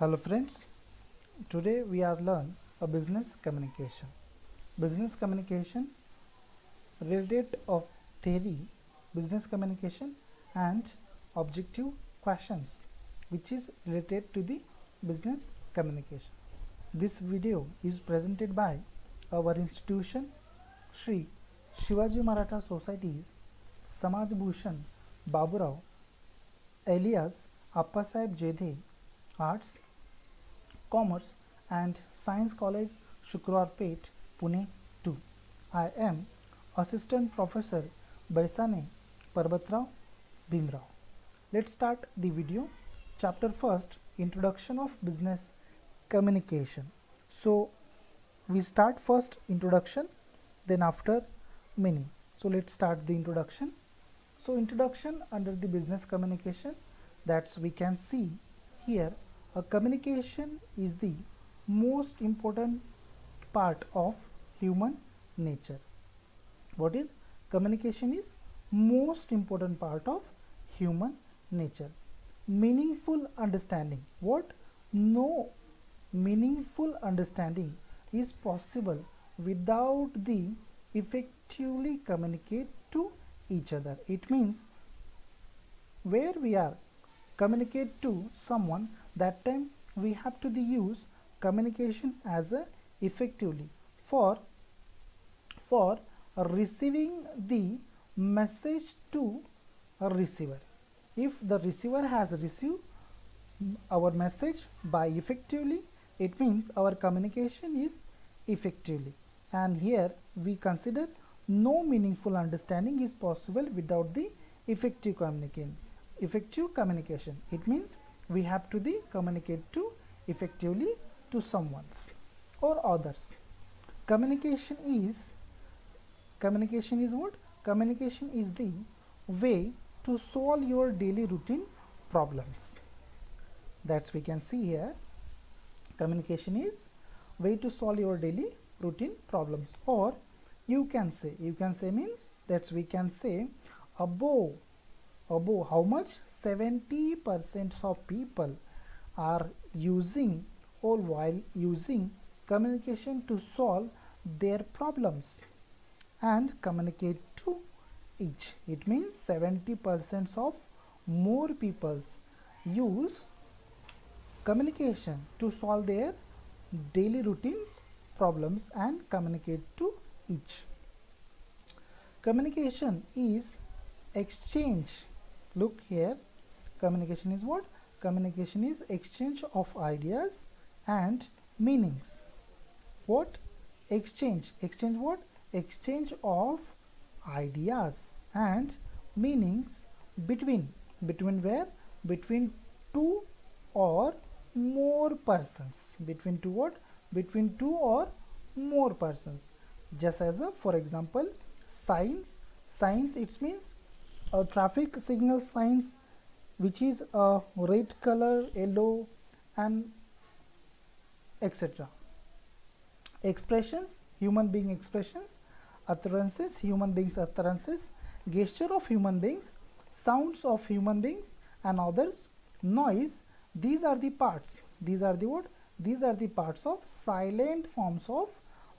Hello friends, today we are learn a business communication. Business communication related of theory, business communication and objective questions which is related to the business communication. This video is presented by our institution Shri Shivaji Maratha Society's Samaj Bhushan Baburao alias Appasaheb Jedhe Arts, Commerce and Science College, Shukrarpet, Pune 2. I am Assistant Professor Baisane Parbatrao Bhimrao. Let's start the video. Chapter first, Introduction of Business Communication. So we start first introduction, then after meaning. So let's start the introduction. So introduction under the business communication, that's we can see here a communication is the most important part of human nature. What is communication is most important part of human nature. Meaningful understanding. What? No meaningful understanding is possible without the effectively communicate to each other. It means where we are communicate to someone, that time we have to use communication as a effectively for receiving the message to a receiver. If the receiver has received our message by effectively, it means our communication is effectively. And here we consider no meaningful understanding is possible without the effective communication. It means we have to communicate to effectively to someone's or others. Communication is what? Communication is the way to solve your daily routine problems. That's we can see here. Communication is way to solve your daily routine problems. Or you can say means that's we can say above how much 70% of people are using or while using communication to solve their problems and communicate to each. It means 70% of more peoples use communication to solve their daily routines problems and communicate to each. Communication is exchange. Look here, communication is what? Communication is exchange of ideas and meanings. What? Exchange what? Exchange of ideas and meanings between where? Between two or more persons. Between two what? Between two or more persons. Just as a for example, signs it means a traffic signal signs which is a red color, yellow and etc. Expressions, human being expressions. Utterances, human beings utterances. Gesture of human beings. Sounds of human beings and others. Noise. These are the parts. These are the what? These are the parts of silent forms of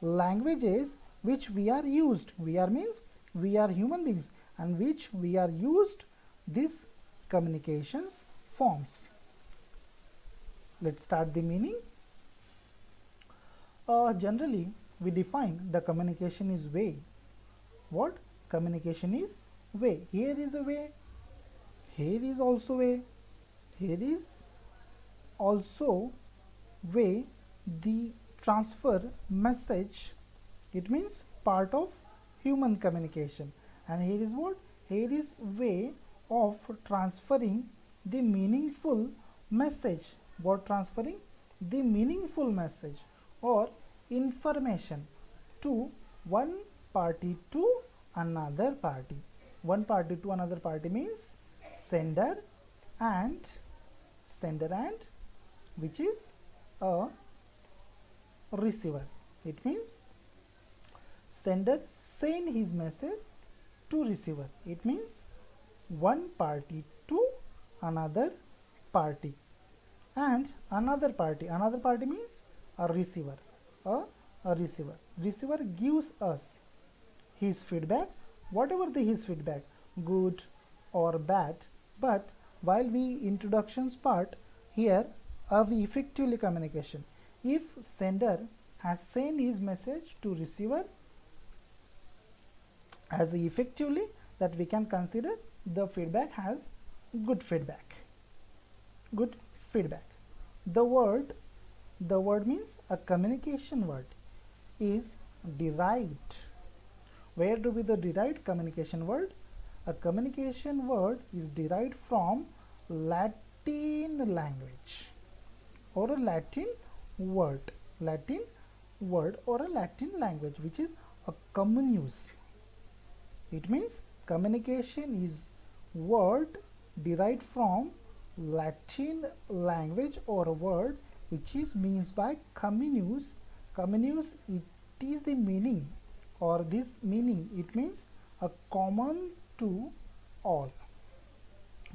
languages which we are used. We are means we are human beings and which we are used these communications forms. Let's start the meaning. Generally we define the communication is way. What? Communication is way. Here is a way, here is also way, here is also way the transfer message. It means part of human communication. And here is what? Here is way of transferring the meaningful message. What? Transferring the meaningful message or information to one party to another party. One party to another party means sender and which is a receiver. It means sender send his message to receiver. It means one party to another party. and another party means a receiver. a, a receiver gives us his feedback, whatever his feedback, good or bad. But while we introductions part here of effectively communication, if sender has sent his message to receiver as effectively, that we can consider the feedback has good feedback. Good feedback. The word means a communication word is derived. Where do we the derived communication word? A communication word is derived from Latin language or a Latin word or a Latin language, which is a common use. It means communication is word derived from Latin language or a word which is means by communius. Communius, it is the meaning, or this meaning, it means a common to all.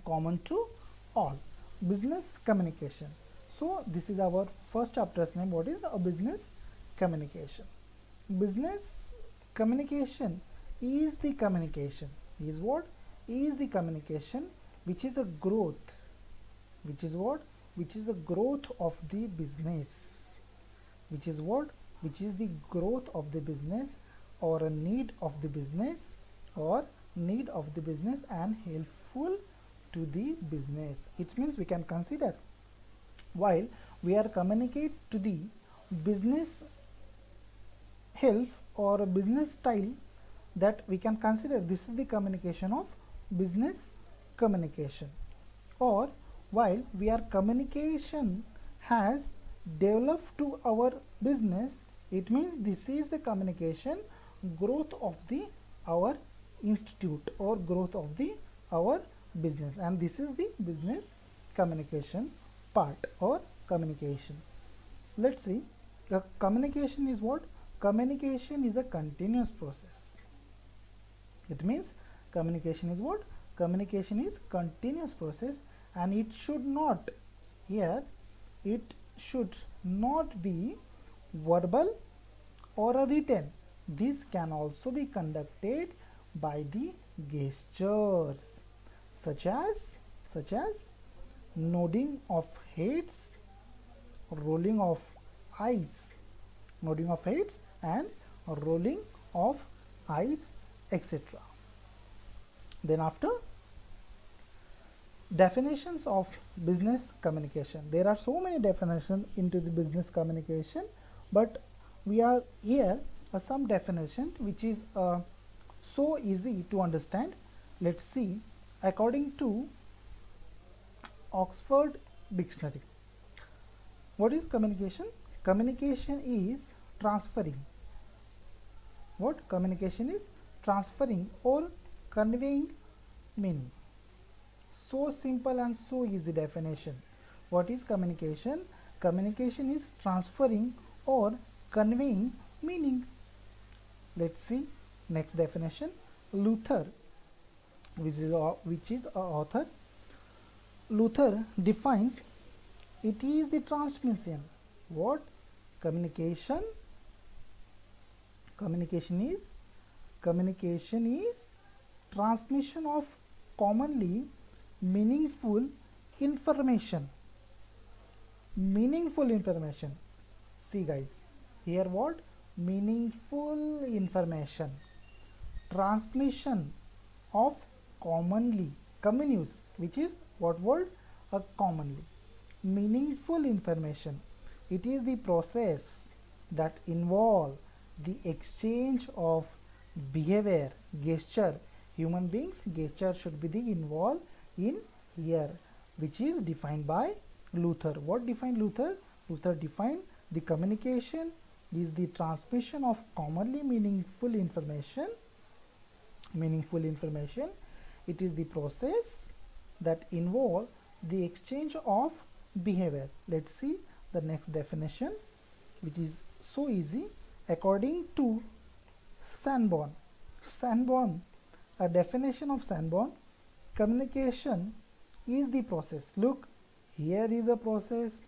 Common to all. Business communication. So this is our first chapter's name. What is a business communication? Business communication is the communication. Is what? Is the communication which is a growth. Which is what? Which is the growth of the business. Which is what? Which is the growth of the business, or a need of the business, or need of the business and helpful to the business. It means we can consider while we are communicate to the business help or a business style, that we can consider this is the communication of business communication. Or while we are communication has developed to our business, it means this is the communication growth of the our institute or growth of the our business, and this is the business communication part or communication. Let's see, the communication is what? Communication is a continuous process. It means communication is what? Communication is continuous process, and it should not, here it should not be verbal or a written. This can also be conducted by the gestures, such as nodding of heads, rolling of eyes, and rolling of eyes, etc. Then after, definitions of business communication. There are so many definitions into the business communication, but we are here some definition which is so easy to understand. Let's see, according to Oxford Dictionary, what is communication? Communication is transferring. What? Communication is transferring or conveying meaning. So simple and so easy definition. What is communication? Communication is transferring or conveying meaning. Let's see next definition. Luther, which is a author, Luther defines it is the transmission. What? Communication is transmission of commonly meaningful information. See guys, here what? Meaningful information. Transmission of commonly, communius, which is what word? A commonly. Meaningful information. It is the process that involve the exchange of behavior, gesture. Human beings, gesture should be the involved in here, which is defined by Luther. What defined Luther? Luther defined the communication is the transmission of commonly meaningful information. It is the process that involve the exchange of behavior. Let's see the next definition, which is so easy. According to Sanborn, a definition of Sanborn, communication is the process. Look here is a process,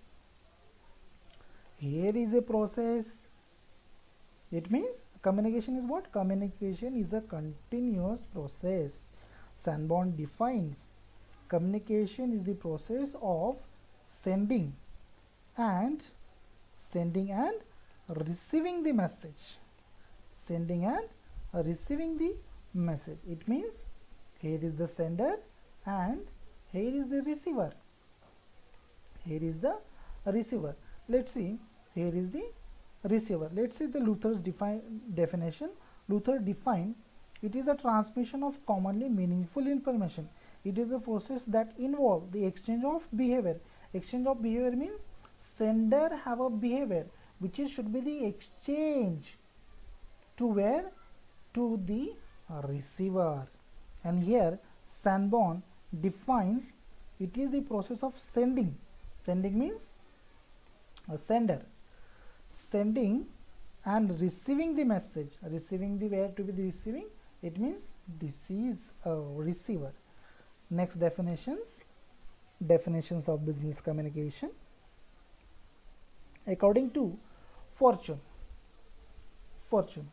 here is a process. It means communication is what? Communication is a continuous process. Sanborn defines communication is the process of sending and receiving the message. Sending and receiving the message. It means here is the sender and here is the receiver. Here is the receiver. Let's see, here is the receiver. Let's see the Luther's definition. Luther defined it is a transmission of commonly meaningful information. It is a process that involves the exchange of behavior. Exchange of behavior means sender have a behavior which should be the exchange to where? To the receiver. And here Sanborn defines it is the process of sending. Sending means a sender. Sending and receiving the message. Receiving the where to be the receiving. It means this is a receiver. Next definitions. Definitions of business communication. According to Fortune. Fortune.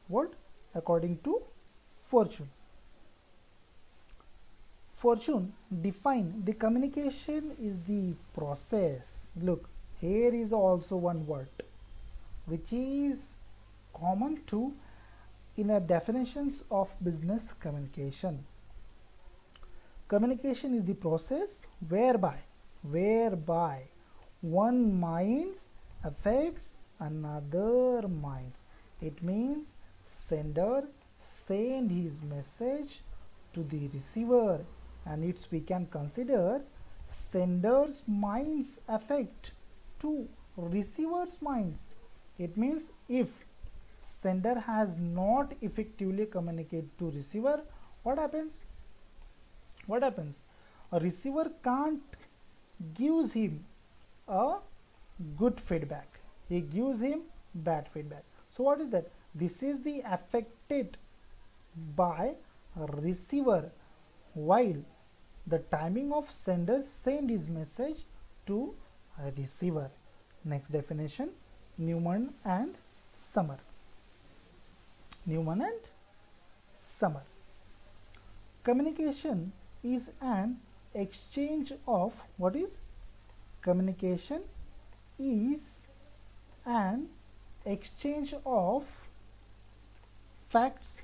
What? According to Fortune. Fortune define the communication is the process. Look, here is also one word which is common to in a definitions of business communication. Communication is the process whereby one minds affects another minds. It means sender send his message to the receiver, and it's we can consider sender's minds affect to receiver's minds. It means if sender has not effectively communicated to receiver, what happens? What happens? A receiver can't gives him a good feedback. He gives him bad feedback. So what is that? This is the affected by a receiver while the timing of sender send his message to a receiver. Next definition, Newman and Summer. Newman and Summer. Communication is an exchange of what is? Communication is an exchange of facts,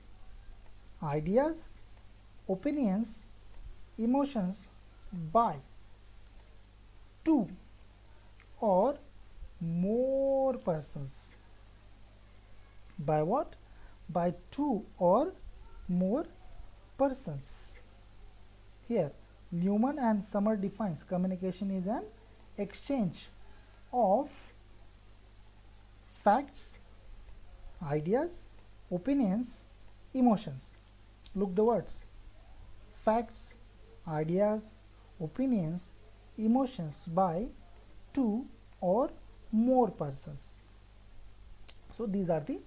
ideas, opinions, emotions by two or more persons. By what? By two or more persons. Here Newman and Summer defines communication is an exchange of facts, ideas, opinions, emotions. Look the words: facts, ideas, opinions, emotions by two or more persons. So these are the